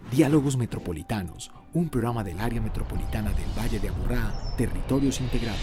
Diálogos Metropolitanos, un programa del área metropolitana del Valle de Aburrá, Territorios Integrados.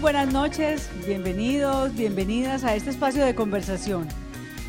Buenas noches, bienvenidos, bienvenidas a este espacio de conversación,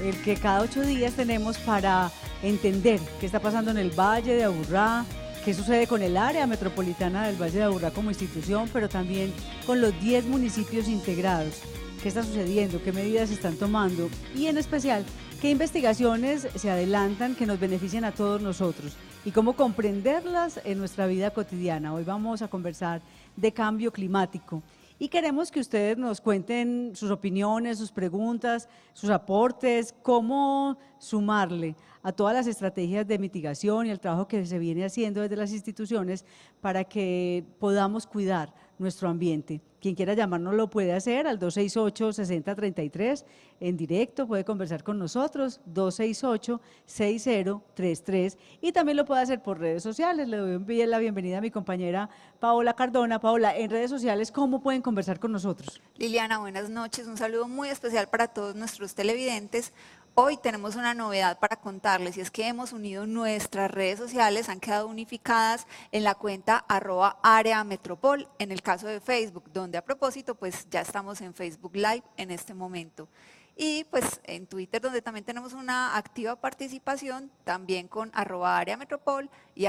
el que cada 8 días tenemos para entender qué está pasando en el Valle de Aburrá, qué sucede con el área metropolitana del Valle de Aburrá como institución, pero también con los 10 municipios integrados. ¿Qué está sucediendo? ¿Qué medidas se están tomando? Y en especial, ¿qué investigaciones se adelantan que nos benefician a todos nosotros? Y cómo comprenderlas en nuestra vida cotidiana. Hoy vamos a conversar de cambio climático. Y queremos que ustedes nos cuenten sus opiniones, sus preguntas, sus aportes, cómo sumarle a todas las estrategias de mitigación y el trabajo que se viene haciendo desde las instituciones para que podamos cuidar nuestro ambiente. Quien quiera llamarnos lo puede hacer al 268-6033 en directo, puede conversar con nosotros, 268-6033, y también lo puede hacer por redes sociales. Le doy la bienvenida a mi compañera Paola Cardona. Paola, en redes sociales, ¿cómo pueden conversar con nosotros? Liliana, buenas noches, un saludo muy especial para todos nuestros televidentes. Hoy tenemos una novedad para contarles y es que hemos unido nuestras redes sociales, han quedado unificadas en la cuenta @areametropol, en el caso de Facebook, donde a propósito pues ya estamos en Facebook Live en este momento. Y pues en Twitter, donde también tenemos una activa participación, también con @areametropol y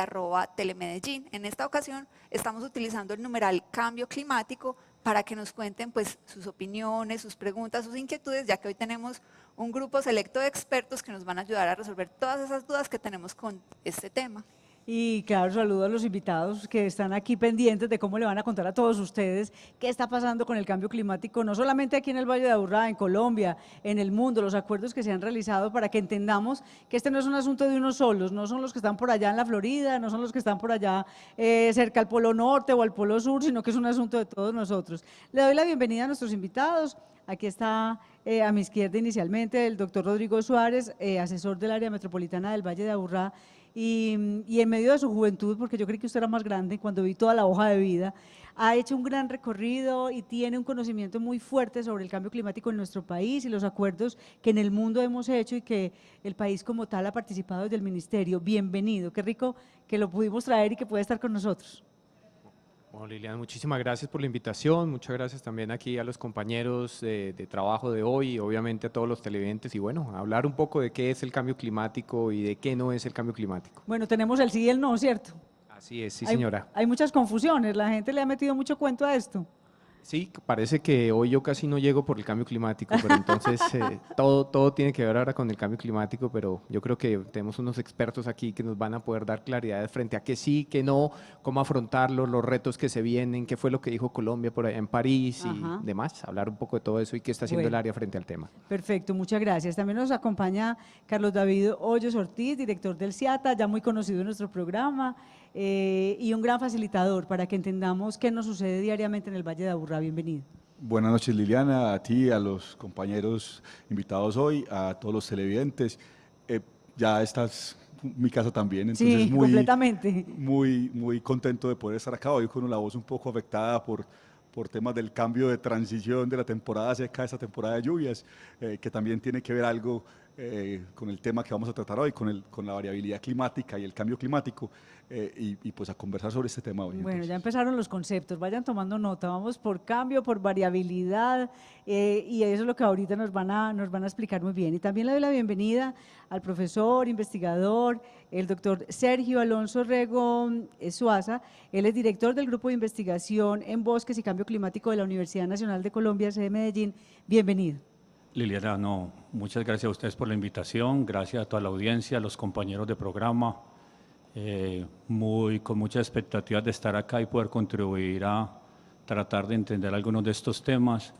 @telemedellín. En esta ocasión estamos utilizando el numeral cambio climático para que nos cuenten pues sus opiniones, sus preguntas, sus inquietudes, ya que hoy tenemos un grupo selecto de expertos que nos van a ayudar a resolver todas esas dudas que tenemos con este tema. Y claro, saludo a los invitados que están aquí pendientes de cómo le van a contar a todos ustedes qué está pasando con el cambio climático, no solamente aquí en el Valle de Aburrá, en Colombia, en el mundo, los acuerdos que se han realizado para que entendamos que este no es un asunto de unos solos, no son los que están por allá en la Florida, no son los que están por allá cerca al Polo Norte o al Polo Sur, sino que es un asunto de todos nosotros. Le doy la bienvenida a nuestros invitados. Aquí está a mi izquierda inicialmente el doctor Rodrigo Suárez, asesor del área metropolitana del Valle de Aburrá, y en medio de su juventud, porque yo creí que usted era más grande cuando vi toda la hoja de vida, ha hecho un gran recorrido y tiene un conocimiento muy fuerte sobre el cambio climático en nuestro país y los acuerdos que en el mundo hemos hecho y que el país como tal ha participado desde el ministerio. Bienvenido, qué rico que lo pudimos traer y que puede estar con nosotros. Bueno, Liliana, muchísimas gracias por la invitación, muchas gracias también aquí a los compañeros de trabajo de hoy, obviamente a todos los televidentes y bueno, hablar un poco de qué es el cambio climático y de qué no es el cambio climático. Bueno, tenemos el sí y el no, ¿cierto? Así es, sí señora. Hay muchas confusiones, la gente le ha metido mucho cuento a esto. Sí, parece que hoy yo casi no llego por el cambio climático, pero entonces todo tiene que ver ahora con el cambio climático, pero yo creo que tenemos unos expertos aquí que nos van a poder dar claridad frente a qué sí, qué no, cómo afrontarlo, los retos que se vienen, qué fue lo que dijo Colombia por allá en París y demás, hablar un poco de todo eso y qué está haciendo el área frente al tema. Perfecto, muchas gracias. También nos acompaña Carlos David Hoyos Ortiz, director del CIATA, ya muy conocido en nuestro programa, y un gran facilitador para que entendamos qué nos sucede diariamente en el Valle de Aburrá. Bienvenido. Buenas noches, Liliana, a ti, a los compañeros invitados hoy, a todos los televidentes. Ya estás en mi casa también, entonces sí, completamente. Muy contento de poder estar acá hoy con la voz un poco afectada por temas del cambio de transición de la temporada seca a esta temporada de lluvias, que también tiene que ver algo con el tema que vamos a tratar hoy, con la variabilidad climática y el cambio climático, y pues a conversar sobre este tema hoy. Bueno, entonces. ya empezaron los conceptos, vayan tomando nota, vamos por cambio, por variabilidad, y eso es lo que ahorita nos van a explicar muy bien. Y también le doy la bienvenida al profesor, investigador, el doctor Sergio Alonso Rego Suaza. Él es director del Grupo de Investigación en Bosques y Cambio Climático de la Universidad Nacional de Colombia, sede Medellín. Bienvenido. Liliana, muchas gracias a ustedes por la invitación, gracias a toda la audiencia, a los compañeros de programa. con muchas expectativas de estar acá y poder contribuir a tratar de entender algunos de estos temas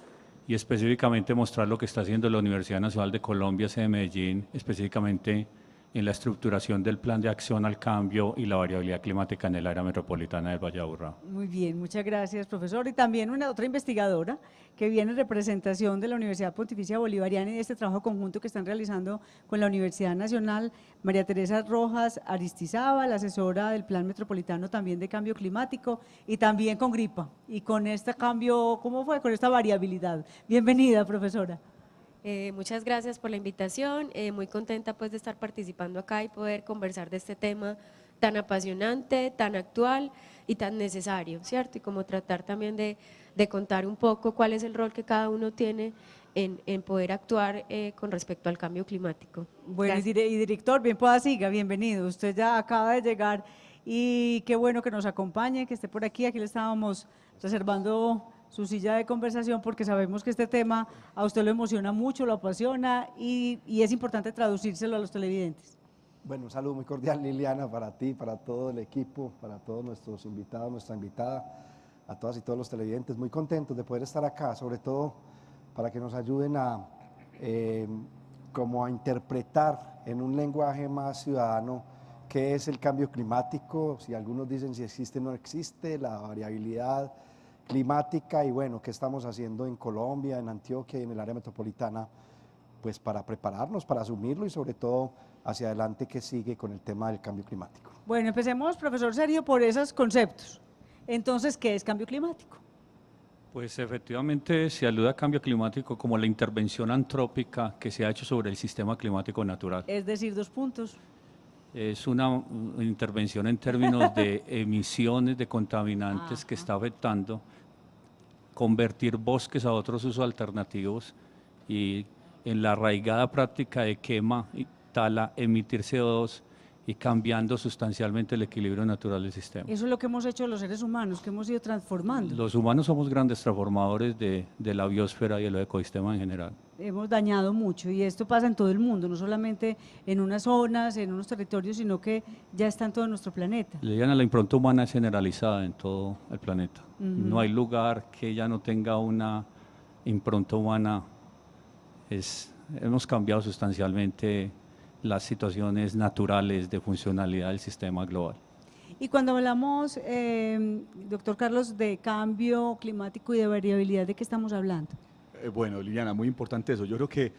y específicamente mostrar lo que está haciendo la Universidad Nacional de Colombia, sede de Medellín, específicamente en la estructuración del plan de acción al cambio y la variabilidad climática en el área metropolitana del Valle de Aburrá. Muy bien, muchas gracias, profesor. Y también una otra investigadora que viene en representación de la Universidad Pontificia Bolivariana y de este trabajo conjunto que están realizando con la Universidad Nacional, María Teresa Rojas Aristizábal, asesora del Plan Metropolitano también de Cambio Climático y también con GRIPA y con este cambio, ¿cómo fue? Con esta variabilidad. Bienvenida, profesora. Muchas gracias por la invitación, muy contenta pues de estar participando acá y poder conversar de este tema tan apasionante, tan actual y tan necesario, ¿cierto? Y como tratar también de contar un poco cuál es el rol que cada uno tiene en poder actuar con respecto al cambio climático. Bueno, y director, bien pueda siga, bienvenido. Usted ya acaba de llegar y qué bueno que nos acompañe, que esté por aquí. Aquí le estábamos reservando su silla de conversación porque sabemos que este tema a usted lo emociona mucho, lo apasiona y es importante traducírselo a los televidentes. Bueno, un saludo muy cordial, Liliana, para ti, para todo el equipo, para todos nuestros invitados, nuestra invitada, a todas y todos los televidentes. Muy contentos de poder estar acá, sobre todo para que nos ayuden como a interpretar en un lenguaje más ciudadano qué es el cambio climático, si algunos dicen si existe o no existe, la variabilidad climática y bueno, qué estamos haciendo en Colombia, en Antioquia y en el área metropolitana, pues para prepararnos, para asumirlo y sobre todo hacia adelante que sigue con el tema del cambio climático. Bueno, empecemos, profesor Sergio, por esos conceptos. Entonces, ¿qué es cambio climático? Pues efectivamente se alude a cambio climático como la intervención antrópica que se ha hecho sobre el sistema climático natural. Es decir, 2 puntos. Es una intervención en términos de emisiones de contaminantes que está afectando, convertir bosques a otros usos alternativos y en la arraigada práctica de quema y tala, emitir CO2 y cambiando sustancialmente el equilibrio natural del sistema. Eso es lo que hemos hecho los seres humanos, que hemos ido transformando. Los humanos somos grandes transformadores de la biosfera y el ecosistema en general. Hemos dañado mucho y esto pasa en todo el mundo, no solamente en unas zonas, en unos territorios, sino que ya está en todo nuestro planeta. Liliana, la impronta humana es generalizada en todo el planeta. No hay lugar que ya no tenga una impronta humana. Hemos cambiado sustancialmente las situaciones naturales de funcionalidad del sistema global. Y cuando hablamos, doctor Carlos, de cambio climático y de variabilidad, ¿de qué estamos hablando? Bueno, Liliana, muy importante eso. Yo creo que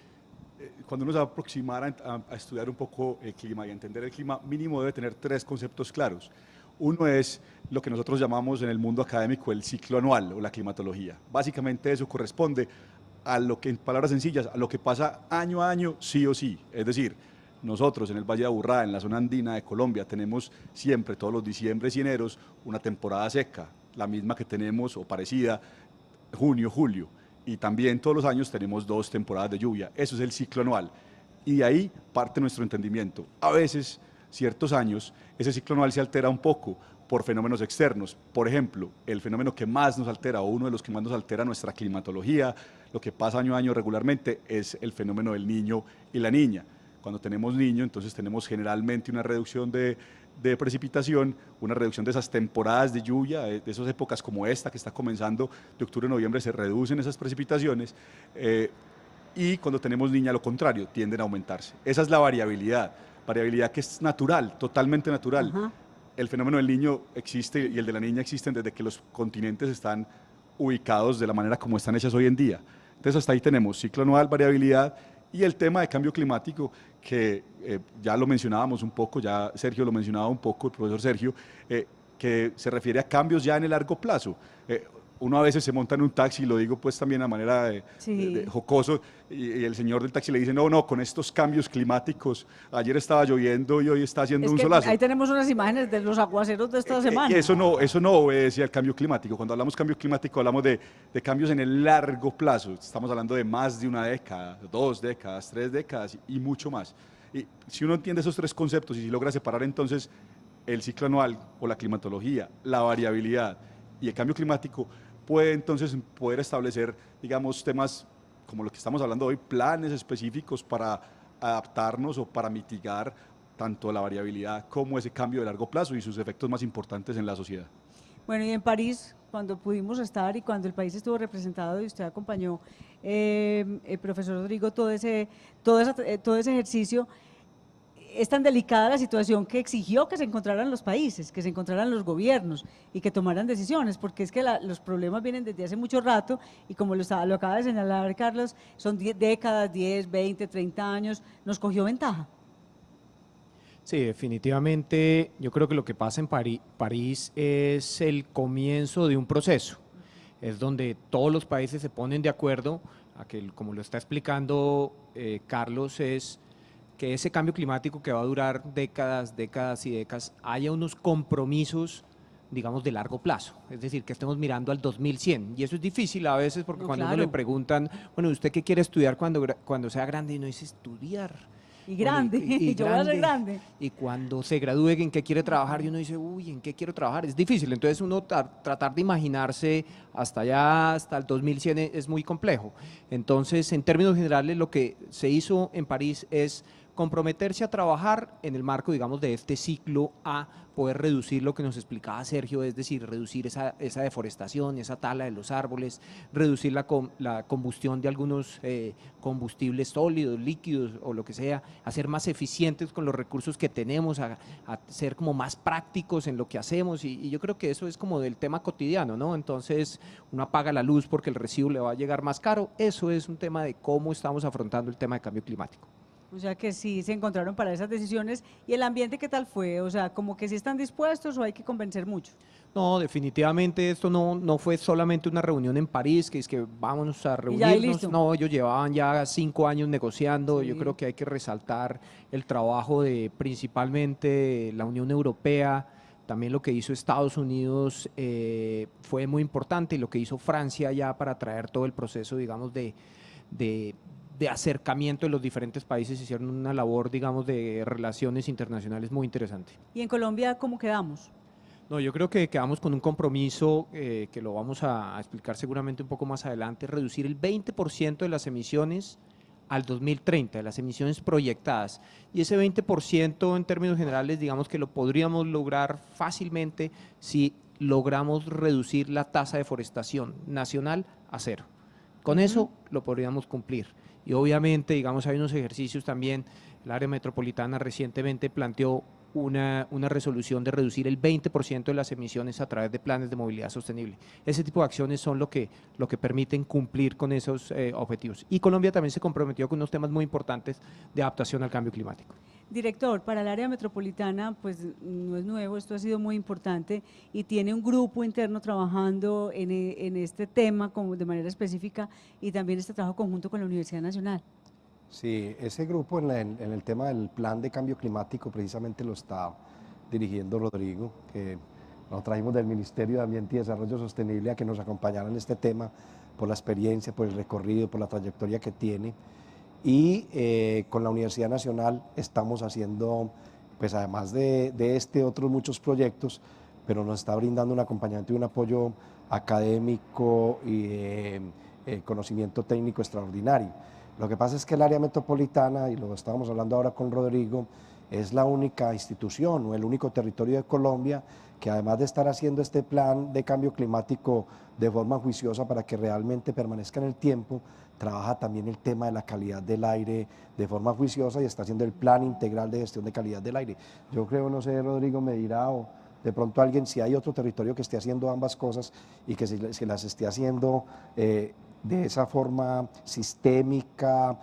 cuando uno se va a aproximar a estudiar un poco el clima y a entender el clima, mínimo debe tener 3 conceptos claros. Uno es lo que nosotros llamamos en el mundo académico el ciclo anual o la climatología. Básicamente eso corresponde a lo que, en palabras sencillas, a lo que pasa año a año, sí o sí. Es decir, nosotros en el Valle de Aburrá, en la zona andina de Colombia, tenemos siempre, todos los diciembres y eneros, una temporada seca, la misma que tenemos o parecida, junio, julio. Y también todos los años tenemos 2 temporadas de lluvia. Eso es el ciclo anual. Y de ahí parte nuestro entendimiento. A veces, ciertos años, ese ciclo anual se altera un poco por fenómenos externos. Por ejemplo, el fenómeno que más nos altera, o uno de los que más nos altera nuestra climatología, lo que pasa año a año regularmente, es el fenómeno del niño y la niña. Cuando tenemos niño, entonces tenemos generalmente una reducción de precipitación, una reducción de esas temporadas de lluvia, de esas épocas como esta que está comenzando, de octubre a noviembre se reducen esas precipitaciones, y cuando tenemos niña, lo contrario, tienden a aumentarse. Esa es la variabilidad que es natural, totalmente natural. El fenómeno del niño existe y el de la niña existen desde que los continentes están ubicados de la manera como están hechas hoy en día. Entonces hasta ahí tenemos ciclo anual, variabilidad, y el tema de cambio climático, que ya lo mencionábamos un poco, ya Sergio lo mencionaba un poco, el profesor Sergio, que se refiere a cambios ya en el largo plazo. Uno a veces se monta en un taxi, lo digo pues también a manera de jocoso, y el señor del taxi le dice, no, con estos cambios climáticos, ayer estaba lloviendo y hoy está haciendo un solazo. Ahí tenemos unas imágenes de los aguaceros de esta semana. Eso no obedece al cambio climático. Cuando hablamos de cambio climático hablamos de cambios en el largo plazo. Estamos hablando de más de una década, 2 décadas, 3 décadas y mucho más. Y si uno entiende esos 3 conceptos y si logra separar entonces el ciclo anual o la climatología, la variabilidad y el cambio climático, puede entonces poder establecer, digamos, temas como lo que estamos hablando hoy, planes específicos para adaptarnos o para mitigar tanto la variabilidad como ese cambio de largo plazo y sus efectos más importantes en la sociedad. Bueno, y en París, cuando pudimos estar y cuando el país estuvo representado y usted acompañó, el profesor Rodrigo, todo ese ejercicio, es tan delicada la situación que exigió que se encontraran los países, que se encontraran los gobiernos y que tomaran decisiones, porque es que los problemas vienen desde hace mucho rato y como lo acaba de señalar Carlos, son décadas, 10, 20, 30 años, nos cogió ventaja. Sí, definitivamente yo creo que lo que pasa en París es el comienzo de un proceso, es donde todos los países se ponen de acuerdo, a que, como lo está explicando Carlos, es que ese cambio climático que va a durar décadas, décadas y décadas, haya unos compromisos, digamos, de largo plazo, es decir, que estemos mirando al 2100, y eso es difícil a veces porque cuando uno le preguntan, bueno, ¿usted qué quiere estudiar cuando sea grande? Y uno dice, estudiar. Y grande, bueno, y yo voy a ser grande. Y cuando se gradúe, ¿en qué quiere trabajar? Y uno dice, uy, ¿en qué quiero trabajar? Es difícil, entonces uno tratar de imaginarse hasta allá, hasta el 2100 es muy complejo. Entonces, en términos generales, lo que se hizo en París es comprometerse a trabajar en el marco, digamos, de este ciclo a poder reducir lo que nos explicaba Sergio, es decir, reducir esa deforestación, esa tala de los árboles, reducir la combustión de algunos combustibles sólidos, líquidos o lo que sea, a ser más eficientes con los recursos que tenemos, a ser como más prácticos en lo que hacemos y yo creo que eso es como del tema cotidiano, ¿no? Entonces uno apaga la luz porque el recibo le va a llegar más caro, eso es un tema de cómo estamos afrontando el tema de cambio climático. O sea que sí se encontraron para esas decisiones. ¿Y el ambiente qué tal fue? O sea, como que sí están dispuestos o hay que convencer mucho. No, definitivamente esto no fue solamente una reunión en París, que es que vámonos a reunirnos. No, ellos llevaban ya 5 años negociando. Sí. Yo creo que hay que resaltar el trabajo de principalmente la Unión Europea. También lo que hizo Estados Unidos fue muy importante y lo que hizo Francia ya para traer todo el proceso, digamos, de acercamiento de los diferentes países, hicieron una labor, digamos, de relaciones internacionales muy interesante. ¿Y en Colombia cómo quedamos? No, yo creo que quedamos con un compromiso que lo vamos a explicar seguramente un poco más adelante, reducir el 20% de las emisiones al 2030, de las emisiones proyectadas. Y ese 20% en términos generales, digamos que lo podríamos lograr fácilmente si logramos reducir la tasa de deforestación nacional a 0. Con eso lo podríamos cumplir. Y obviamente, digamos, hay unos ejercicios también, el área metropolitana recientemente planteó una resolución de reducir el 20% de las emisiones a través de planes de movilidad sostenible. Ese tipo de acciones son lo que permiten cumplir con esos objetivos. Y Colombia también se comprometió con unos temas muy importantes de adaptación al cambio climático. Director, para el área metropolitana, pues no es nuevo, esto ha sido muy importante y tiene un grupo interno trabajando en este tema como de manera específica y también este trabajo conjunto con la Universidad Nacional. Sí, ese grupo en el tema del plan de cambio climático precisamente lo está dirigiendo Rodrigo, que nos trajimos del Ministerio de Ambiente y Desarrollo Sostenible a que nos acompañara en este tema por la experiencia, por el recorrido, por la trayectoria que tiene. Y con la Universidad Nacional estamos haciendo, pues además de otros muchos proyectos, pero nos está brindando un acompañamiento y un apoyo académico y conocimiento técnico extraordinario. Lo que pasa es que el área metropolitana, y lo estábamos hablando ahora con Rodrigo, es la única institución o el único territorio de Colombia que además de estar haciendo este plan de cambio climático de forma juiciosa para que realmente permanezca en el tiempo, trabaja también el tema de la calidad del aire de forma juiciosa y está haciendo el plan integral de gestión de calidad del aire. Yo creo, no sé, Rodrigo me dirá o de pronto alguien, si hay otro territorio que esté haciendo ambas cosas y que se las esté haciendo de esa forma sistémica,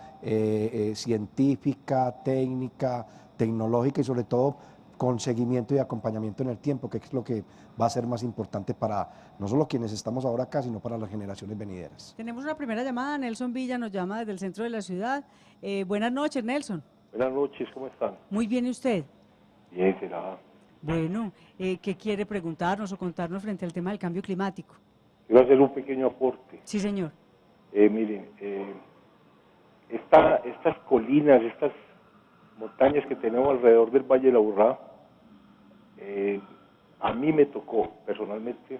científica, técnica, tecnológica y sobre todo con seguimiento y acompañamiento en el tiempo, que es lo que va a ser más importante para no solo quienes estamos ahora acá, sino para las generaciones venideras. Tenemos una primera llamada, Nelson Villa nos llama desde el centro de la ciudad. Buenas noches, Nelson. Buenas noches, ¿cómo están? Muy bien, ¿y usted? Bien, será. Bueno, ¿qué quiere preguntarnos o contarnos frente al tema del cambio climático? Quiero hacer un pequeño aporte. Sí, señor. Miren, estas colinas, estas montañas que tenemos alrededor del Valle de la Aburrá, a mí me tocó personalmente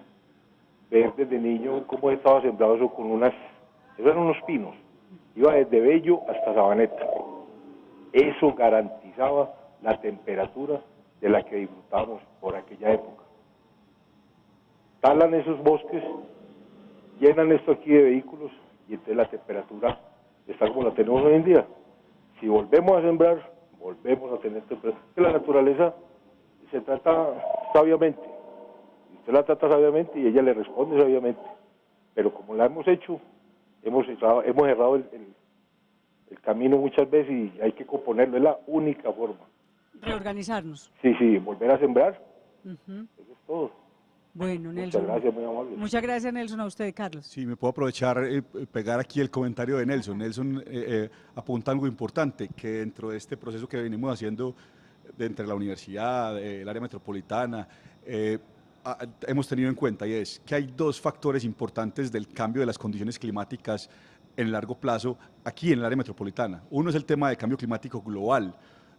ver desde niño cómo estaba sembrado eso con esos eran unos pinos, iba desde Bello hasta Sabaneta. Eso garantizaba la temperatura de la que disfrutamos por aquella época. Talan esos bosques, llenan esto aquí de vehículos y entonces la temperatura está como la tenemos hoy en día. Si volvemos a sembrar, volvemos a tener temperatura. La naturaleza se trata sabiamente. Usted la trata sabiamente y ella le responde sabiamente. Pero como la hemos hecho, hemos errado el camino muchas veces y hay que componerlo. Es la única forma. Reorganizarnos. Sí, volver a sembrar. Ujú. Eso es todo. Bueno, Muchas Nelson. gracias, muy amable. Muchas gracias, Nelson, a usted, Carlos. Sí, me puedo aprovechar, pegar aquí el comentario de Nelson. Nelson apunta algo importante, que dentro de este proceso que venimos haciendo entre la universidad, el área metropolitana, hemos tenido en cuenta, y es que hay dos factores importantes del cambio de las condiciones climáticas en largo plazo aquí en el área metropolitana. Uno es el tema de cambio climático global,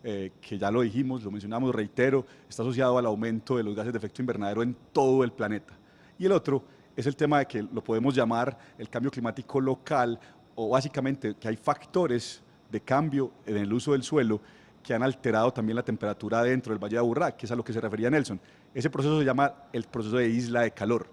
que ya lo dijimos, lo mencionamos, reitero, está asociado al aumento de los gases de efecto invernadero en todo el planeta. Y el otro es el tema de que lo podemos llamar el cambio climático local, o básicamente que hay factores de cambio en el uso del suelo que han alterado también la temperatura dentro del Valle de Aburrá, que es a lo que se refería Nelson. Ese proceso se llama el proceso de isla de calor.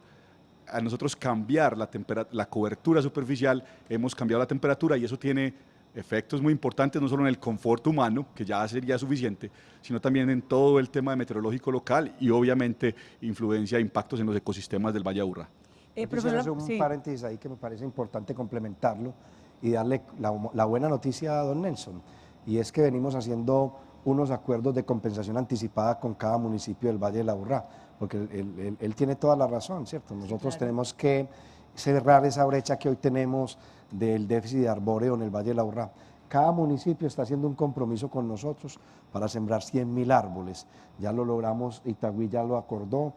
A nosotros cambiar la cobertura superficial, hemos cambiado la temperatura y eso tiene efectos muy importantes, no solo en el confort humano, que ya sería suficiente, sino también en todo el tema meteorológico local y obviamente influencia e impactos en los ecosistemas del Valle de Aburrá. Quisiera hacer un paréntesis ahí que me parece importante complementarlo y darle la buena noticia a don Nelson, y es que venimos haciendo unos acuerdos de compensación anticipada con cada municipio del Valle de Aburrá, porque él tiene toda la razón, ¿cierto? Nosotros tenemos que cerrar esa brecha que hoy tenemos del déficit arbóreo en el Valle de Aburrá. Cada municipio está haciendo un compromiso con nosotros para sembrar 100.000 árboles. Ya lo logramos, Itagüí ya lo acordó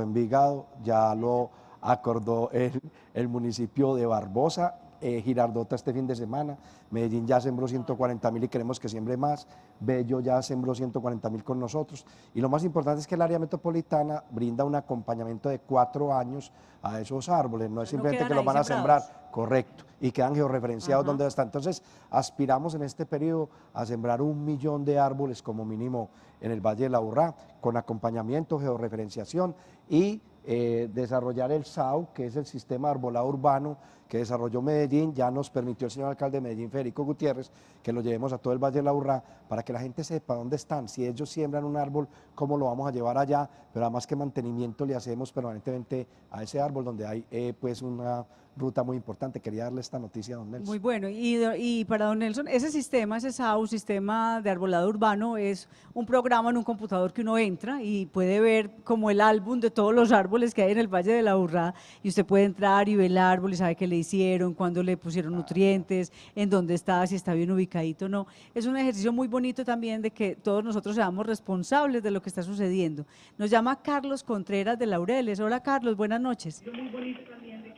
Envigado, ya lo acordó el municipio de Barbosa, Girardota este fin de semana, Medellín ya sembró 140.000 y queremos que siembre más, Bello ya sembró 140.000 con nosotros, y lo más importante es que el área metropolitana brinda un acompañamiento de 4 años a esos árboles, no es simplemente que los van a sembrar, correcto, y quedan georreferenciados donde están. Entonces aspiramos en este periodo a sembrar 1 millón de árboles como mínimo en el Valle de Aburrá, con acompañamiento, georreferenciación y desarrollar el SAU, que es el sistema arbolado urbano que desarrolló Medellín. Ya nos permitió el señor alcalde de Medellín, Federico Gutiérrez, que lo llevemos a todo el Valle de Aburrá para que la gente sepa dónde están. Si ellos siembran un árbol, cómo lo vamos a llevar allá, pero además qué mantenimiento le hacemos permanentemente a ese árbol, donde hay pues una ruta muy importante. Quería darle esta noticia a don Nelson. Muy bueno. Y para don Nelson, ese sistema, ese SAU, sistema de arbolado urbano, es un programa en un computador que uno entra y puede ver como el álbum de todos los árboles que hay en el Valle de Aburrá, y usted puede entrar y ver el árbol y sabe qué le hicieron, cuándo le pusieron nutrientes, en dónde está, si está bien ubicadito o no. Es un ejercicio muy bonito también de que todos nosotros seamos responsables de lo que está sucediendo. Nos llama Carlos Contreras de Laureles. Hola, Carlos, buenas noches.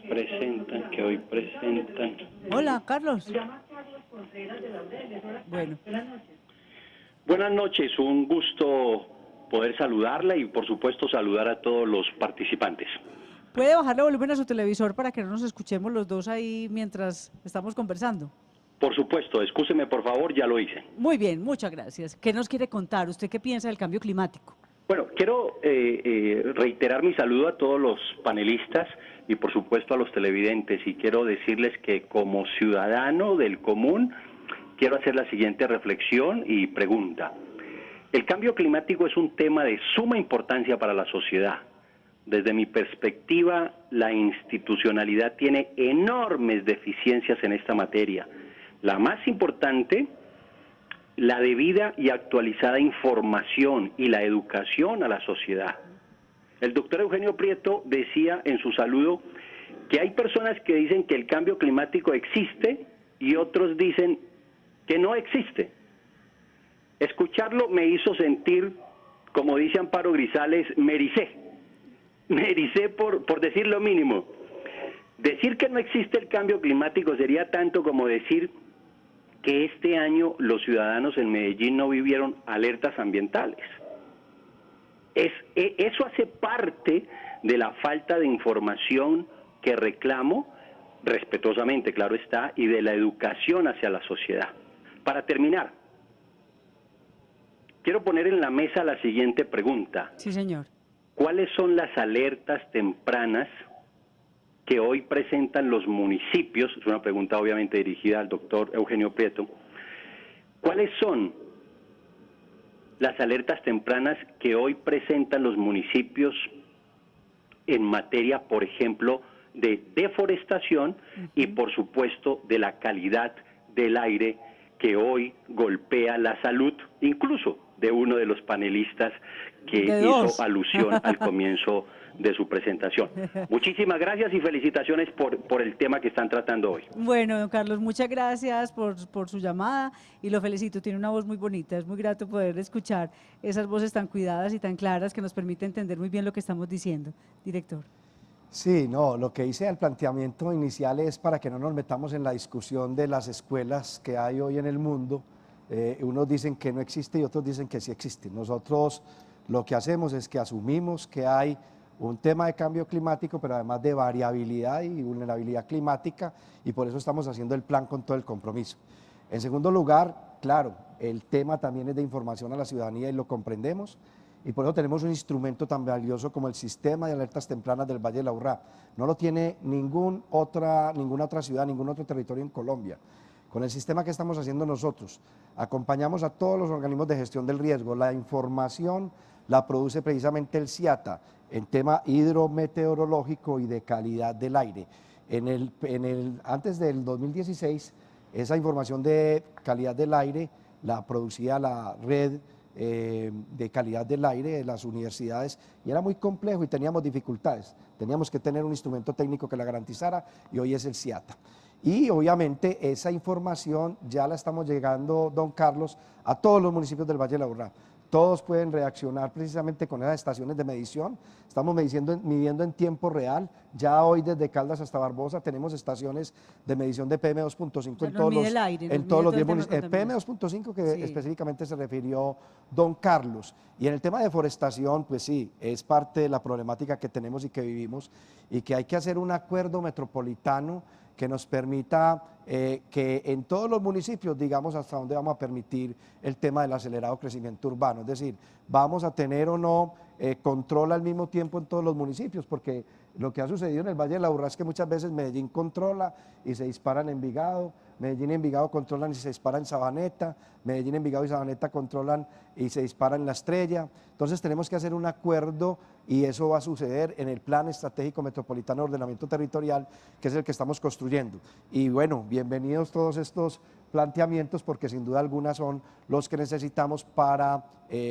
Presentan, que hoy presentan. Hola, Carlos. Bueno. Buenas noches, un gusto poder saludarla y por supuesto saludar a todos los participantes. ¿Puede bajarle volumen a su televisor para que no nos escuchemos los dos ahí mientras estamos conversando? Por supuesto, excúseme por favor, ya lo hice. Muy bien, muchas gracias. ¿Qué nos quiere contar? ¿Usted qué piensa del cambio climático? Bueno, quiero reiterar mi saludo a todos los panelistas y por supuesto a los televidentes, y quiero decirles que como ciudadano del común quiero hacer la siguiente reflexión y pregunta. El cambio climático es un tema de suma importancia para la sociedad. Desde mi perspectiva, la institucionalidad tiene enormes deficiencias en esta materia. La más importante, la debida y actualizada información y la educación a la sociedad. El doctor Eugenio Prieto decía en su saludo que hay personas que dicen que el cambio climático existe y otros dicen que no existe. Escucharlo me hizo sentir, como dice Amparo Grisales, me ericé por decir lo mínimo. Decir que no existe el cambio climático sería tanto como decir que este año los ciudadanos en Medellín no vivieron alertas ambientales. Eso hace parte de la falta de información que reclamo, respetuosamente, claro está, y de la educación hacia la sociedad. Para terminar, quiero poner en la mesa la siguiente pregunta. Sí, señor. ¿Cuáles son las alertas tempranas que hoy presentan los municipios? Es una pregunta obviamente dirigida al doctor Eugenio Prieto. ¿Cuáles son las alertas tempranas que hoy presentan los municipios en materia, por ejemplo, de deforestación y, por supuesto, de la calidad del aire que hoy golpea la salud, incluso de uno de los panelistas que hizo alusión al comienzo de su presentación? Muchísimas gracias y felicitaciones por el tema que están tratando hoy. Bueno, don Carlos, muchas gracias por su llamada y lo felicito. Tiene una voz muy bonita, es muy grato poder escuchar esas voces tan cuidadas y tan claras que nos permite entender muy bien lo que estamos diciendo. Director. Sí, no, lo que hice al planteamiento inicial es para que no nos metamos en la discusión de las escuelas que hay hoy en el mundo. Unos dicen que no existe y otros dicen que sí existe. Nosotros lo que hacemos es que asumimos que hay un tema de cambio climático, pero además de variabilidad y vulnerabilidad climática, y por eso estamos haciendo el plan con todo el compromiso. En segundo lugar, claro, el tema también es de información a la ciudadanía y lo comprendemos, y por eso tenemos un instrumento tan valioso como el Sistema de Alertas Tempranas del Valle de Aburrá. No lo tiene ninguna otra ciudad, ningún otro territorio en Colombia. Con el sistema que estamos haciendo nosotros, acompañamos a todos los organismos de gestión del riesgo. La información la produce precisamente el CIATA en tema hidrometeorológico y de calidad del aire. Antes del 2016, esa información de calidad del aire la producía la red de calidad del aire de las universidades y era muy complejo y teníamos dificultades. Teníamos que tener un instrumento técnico que la garantizara y hoy es el CIATA. Y obviamente esa información ya la estamos llegando, don Carlos, a todos los municipios del Valle de Aburrá. Todos pueden reaccionar precisamente con esas estaciones de medición. Estamos midiendo en tiempo real. Ya hoy desde Caldas hasta Barbosa tenemos estaciones de medición de PM2.5 en todos los 10 municipios. PM2.5 que sí, específicamente se refirió don Carlos. Y en el tema de deforestación, pues sí, es parte de la problemática que tenemos y que vivimos y que hay que hacer un acuerdo metropolitano que nos permita que en todos los municipios digamos hasta dónde vamos a permitir el tema del acelerado crecimiento urbano, es decir, vamos a tener o no control al mismo tiempo en todos los municipios, porque lo que ha sucedido en el Valle de Aburrá es que muchas veces Medellín controla y se disparan en Envigado, Medellín y Envigado controlan y se disparan en Sabaneta, Medellín, Envigado y Sabaneta controlan y se disparan en La Estrella. Entonces tenemos que hacer un acuerdo y eso va a suceder en el Plan Estratégico Metropolitano de Ordenamiento Territorial, que es el que estamos construyendo. Y bueno, bienvenidos todos estos planteamientos porque sin duda alguna son los que necesitamos para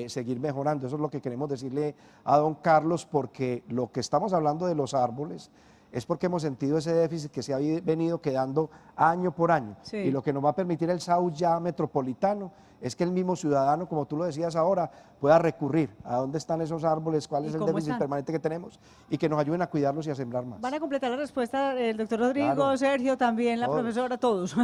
seguir mejorando. Eso es lo que queremos decirle a don Carlos, porque lo que estamos hablando de los árboles es porque hemos sentido ese déficit que se ha venido quedando año por año. Sí. Y lo que nos va a permitir el SAU ya metropolitano es que el mismo ciudadano, como tú lo decías ahora, pueda recurrir a dónde están esos árboles, cuál es el déficit permanente que tenemos y que nos ayuden a cuidarlos y a sembrar más. Van a completar la respuesta el doctor Rodrigo, claro, Sergio, también la profesora, todos.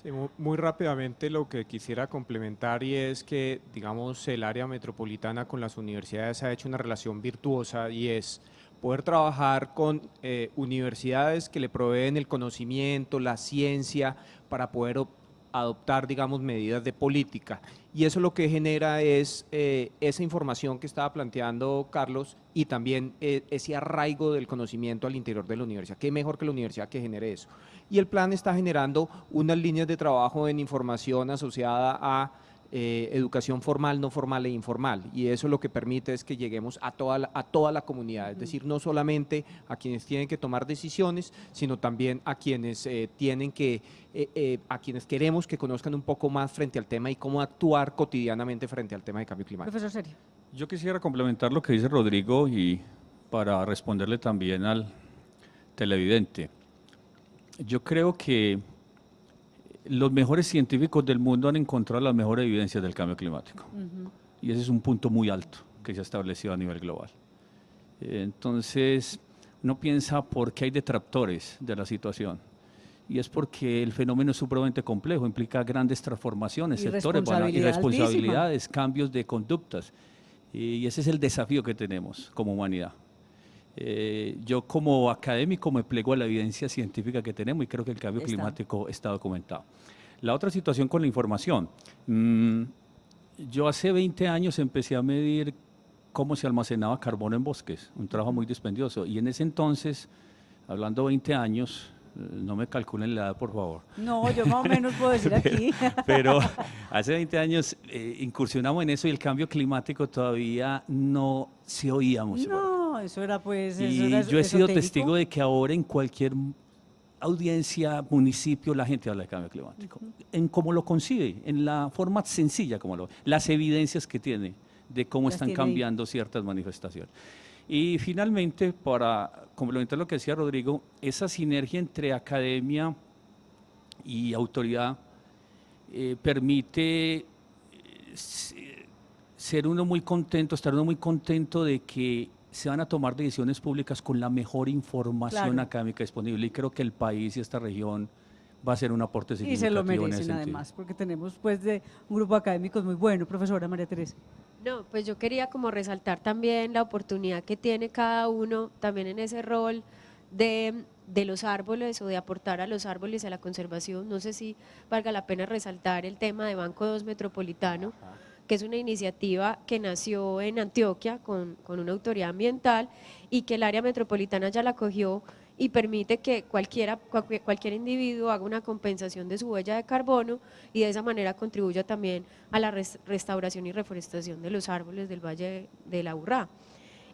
Sí, muy rápidamente lo que quisiera complementar y es que, digamos, el área metropolitana con las universidades ha hecho una relación virtuosa y es poder trabajar con universidades que le proveen el conocimiento, la ciencia, para poder adoptar, digamos, medidas de política. Y eso lo que genera es esa información que estaba planteando Carlos y también ese arraigo del conocimiento al interior de la universidad. ¿Qué mejor que la universidad que genere eso? Y el plan está generando unas líneas de trabajo en información asociada a educación formal, no formal e informal, y eso lo que permite es que lleguemos a toda la comunidad, es decir, no solamente a quienes tienen que tomar decisiones, sino también a quienes a quienes queremos que conozcan un poco más frente al tema y cómo actuar cotidianamente frente al tema de cambio climático. Profesor Sergio. Yo quisiera complementar lo que dice Rodrigo y para responderle también al televidente. Yo creo que los mejores científicos del mundo han encontrado las mejores evidencias del cambio climático. Y ese es un punto muy alto que se ha establecido a nivel global. Entonces, uno piensa por qué hay detractores de la situación. Y es porque el fenómeno es supremamente complejo, implica grandes transformaciones, sectores, irresponsabilidades, cambios de conductas. Y ese es el desafío que tenemos como humanidad. Yo como académico me plego a la evidencia científica que tenemos y creo que el cambio climático está documentado. La otra situación con la información, Yo hace 20 años empecé a medir cómo se almacenaba carbono en bosques, un trabajo muy dispendioso. Y en ese entonces, hablando 20 años, no me calculen la edad, por favor. No, yo más o menos puedo decir aquí. Pero hace 20 años incursionamos en eso y el cambio climático todavía no se oía mucho. No, eso era pues... eso Y era yo he sido esotérico. testigo de que ahora en cualquier audiencia, municipio, la gente habla de cambio climático. En cómo lo concibe, en la forma sencilla como las evidencias que tiene de cómo Las están tiene ahí. cambiando ciertas manifestaciones. Y finalmente, para complementar lo que decía Rodrigo, esa sinergia entre academia y autoridad permite ser uno muy contento, estar uno muy contento de que se van a tomar decisiones públicas con la mejor información Claro. académica disponible. Y creo que el país y esta región va a ser un aporte Y significativo se lo en ese merecen sentido. además, porque tenemos pues de un grupo académicos muy bueno, profesora María Teresa. No, pues yo quería como resaltar también la oportunidad que tiene cada uno también en ese rol de los árboles o de aportar a los árboles a la conservación. No sé si valga la pena resaltar el tema de Banco 2 Metropolitano, que es una iniciativa que nació en Antioquia con una autoridad ambiental y que el área metropolitana ya la cogió y permite que cualquier individuo haga una compensación de su huella de carbono y de esa manera contribuya también a la restauración y reforestación de los árboles del Valle de la Aburrá.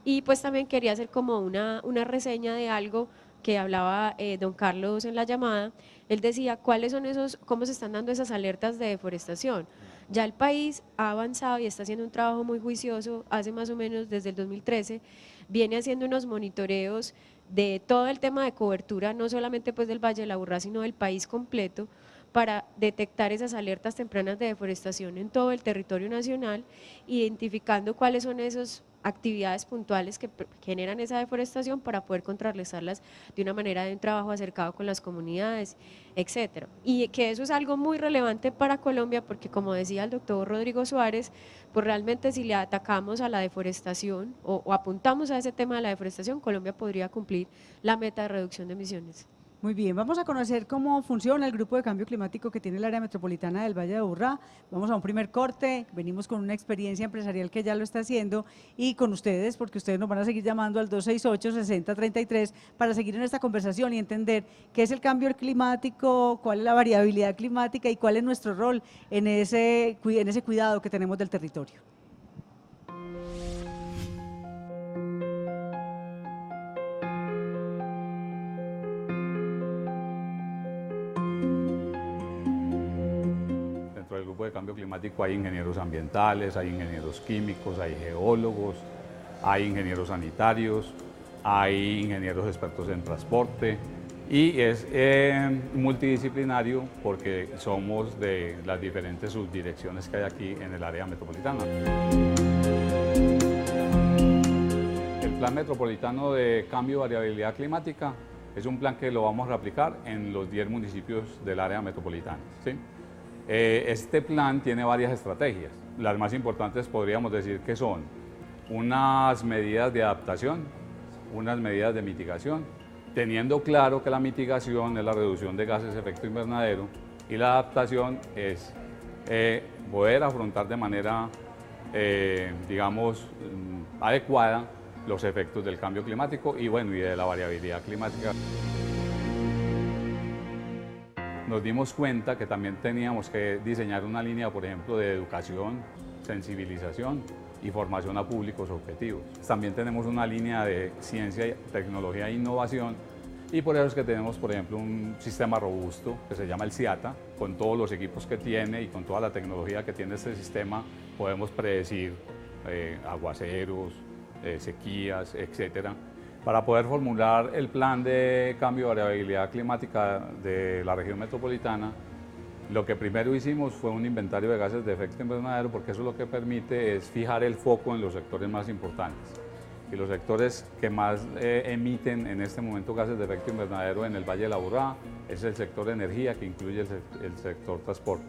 Y pues también quería hacer como una reseña de algo que hablaba don Carlos en la llamada. Él decía cuáles son cómo se están dando esas alertas de deforestación. Ya el país ha avanzado y está haciendo un trabajo muy juicioso, hace más o menos desde el 2013, viene haciendo unos monitoreos de todo el tema de cobertura, no solamente pues del Valle de la Aburrá, sino del país completo, para detectar esas alertas tempranas de deforestación en todo el territorio nacional, identificando cuáles son esas actividades puntuales que generan esa deforestación para poder contrarrestarlas de una manera de un trabajo acercado con las comunidades, etcétera. Y que eso es algo muy relevante para Colombia porque, como decía el doctor Rodrigo Suárez, pues realmente si le atacamos a la deforestación o apuntamos a ese tema de la deforestación, Colombia podría cumplir la meta de reducción de emisiones. Muy bien, vamos a conocer cómo funciona el grupo de cambio climático que tiene el área metropolitana del Valle de Aburrá. Vamos a un primer corte, venimos con una experiencia empresarial que ya lo está haciendo y con ustedes, porque ustedes nos van a seguir llamando al 268-6033 para seguir en esta conversación y entender qué es el cambio climático, cuál es la variabilidad climática y cuál es nuestro rol en ese cuidado que tenemos del territorio. Dentro del grupo de cambio climático hay ingenieros ambientales, hay ingenieros químicos, hay geólogos, hay ingenieros sanitarios, hay ingenieros expertos en transporte y es multidisciplinario porque somos de las diferentes subdirecciones que hay aquí en el área metropolitana. El Plan Metropolitano de Cambio y Variabilidad Climática es un plan que lo vamos a aplicar en los 10 municipios del área metropolitana, ¿sí? Este plan tiene varias estrategias. Las más importantes podríamos decir que son unas medidas de adaptación, unas medidas de mitigación, teniendo claro que la mitigación es la reducción de gases de efecto invernadero y la adaptación es poder afrontar de manera, digamos, adecuada los efectos del cambio climático y, bueno, y de la variabilidad climática. Nos dimos cuenta que también teníamos que diseñar una línea, por ejemplo, de educación, sensibilización y formación a públicos objetivos. También tenemos una línea de ciencia, tecnología e innovación y por eso es que tenemos, por ejemplo, un sistema robusto que se llama el CIATA. Con todos los equipos que tiene y con toda la tecnología que tiene este sistema podemos predecir aguaceros, sequías, etcétera, para poder formular el plan de cambio y variabilidad climática de la región metropolitana. Lo que primero hicimos fue un inventario de gases de efecto invernadero, porque eso lo que permite es fijar el foco en los sectores más importantes. Y los sectores que más emiten en este momento gases de efecto invernadero en el Valle de la Aburrá es el sector de energía, que incluye el sector transporte.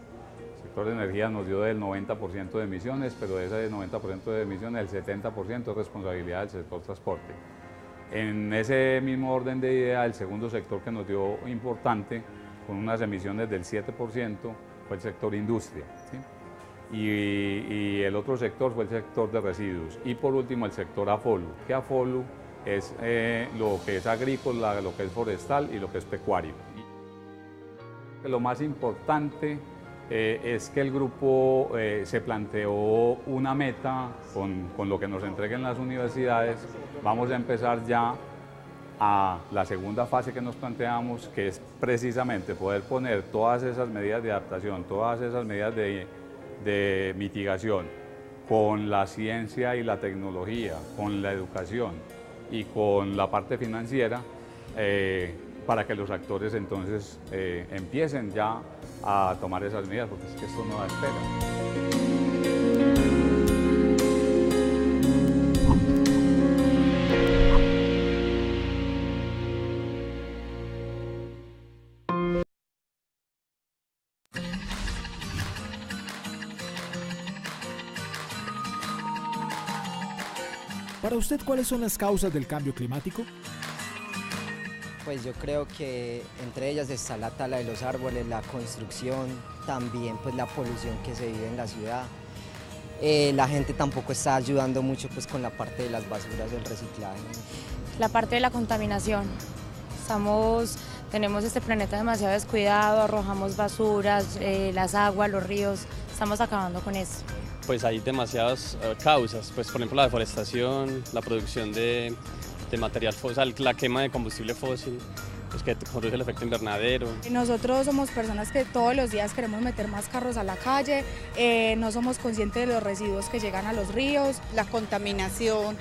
El sector de energía nos dio del 90% de emisiones, pero de ese 90% de emisiones, el 70% es responsabilidad del sector transporte. En ese mismo orden de idea, el segundo sector que nos dio importante, con unas emisiones del 7%, fue el sector industria, ¿sí? y el otro sector fue el sector de residuos. Y por último el sector AFOLU, que AFOLU es lo que es agrícola, lo que es forestal y lo que es pecuario. Lo más importante es que el grupo se planteó una meta con lo que nos entreguen las universidades. Vamos a empezar ya a la segunda fase que nos planteamos, que es precisamente poder poner todas esas medidas de adaptación, todas esas medidas de mitigación con la ciencia y la tecnología, con la educación y con la parte financiera, para que los actores entonces empiecen ya a tomar esas medidas, porque es que esto no da espera. Para usted, ¿cuáles son las causas del cambio climático? Pues yo creo que entre ellas está la tala de los árboles, la construcción, también pues la polución que se vive en la ciudad. La gente tampoco está ayudando mucho pues con la parte de las basuras, del reciclaje. La parte de la contaminación. Tenemos este planeta demasiado descuidado, arrojamos basuras, las aguas, los ríos, estamos acabando con eso. Pues hay demasiadas causas, pues por ejemplo la deforestación, la producción de material fósil, la quema de combustible fósil, pues que produce el efecto invernadero. Nosotros somos personas que todos los días queremos meter más carros a la calle, no somos conscientes de los residuos que llegan a los ríos. La contaminación,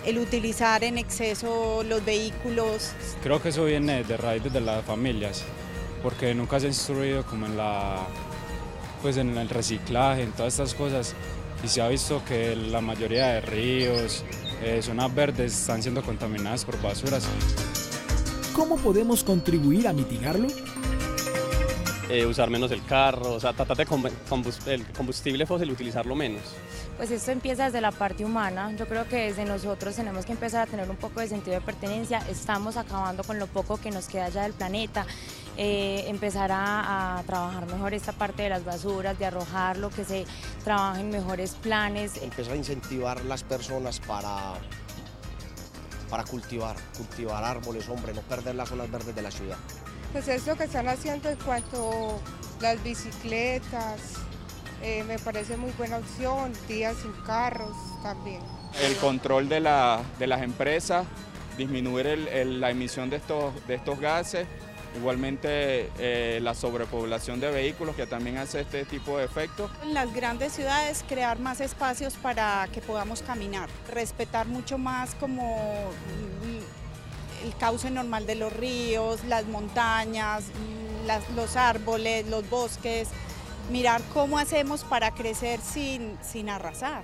el utilizar en exceso los vehículos. Creo que eso viene de raíz de las familias, porque nunca se ha instruido como en el reciclaje, en todas estas cosas, y se ha visto que la mayoría de ríos, zonas verdes están siendo contaminadas por basuras. ¿Cómo podemos contribuir a mitigarlo? Usar menos el carro, o sea, tratar de el combustible fósil, utilizarlo menos. Pues esto empieza desde la parte humana. Yo creo que desde nosotros tenemos que empezar a tener un poco de sentido de pertenencia. Estamos acabando con lo poco que nos queda ya del planeta. Empezar a trabajar mejor esta parte de las basuras, de arrojarlo, que se trabajen mejores planes. Empezar a incentivar las personas para cultivar árboles, hombre, no perder las zonas verdes de la ciudad. Pues es lo que están haciendo en cuanto a las bicicletas, me parece muy buena opción, días sin carros también. El control de las empresas, disminuir la emisión de estos gases, igualmente la sobrepoblación de vehículos que también hace este tipo de efectos. En las grandes ciudades crear más espacios para que podamos caminar, respetar mucho más como el cauce normal de los ríos, las montañas, los árboles, los bosques, mirar cómo hacemos para crecer sin arrasar.